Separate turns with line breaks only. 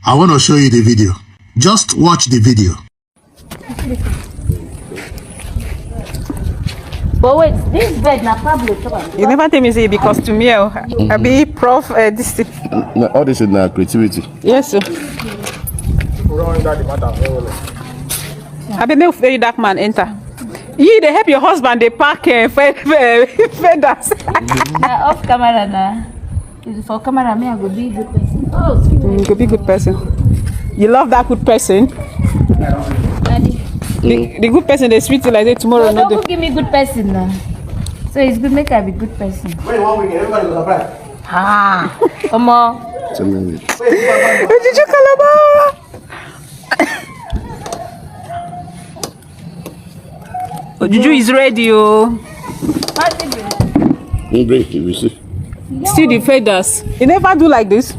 I want to show you the video. Just watch the video.
But wait, this bed na Pablo.
You never tell me say it be costumier. I be prof this thing.
All this is creativity.
Yes, sir. I be make very dark man enter. You they help your husband they pack feathers.
Off camera na. For camera me I go be good person. Oh,
You go be good person. You love that good person.
Daddy.
The good person they sweet you like that tomorrow.
No, don't give me good person now. So it's good make I be good person.
Wait 1 week, everybody was surprised.
Ah, come on.
Juju Calabar. Juju is ready, oh.
You see.
See the feathers. You never do like this.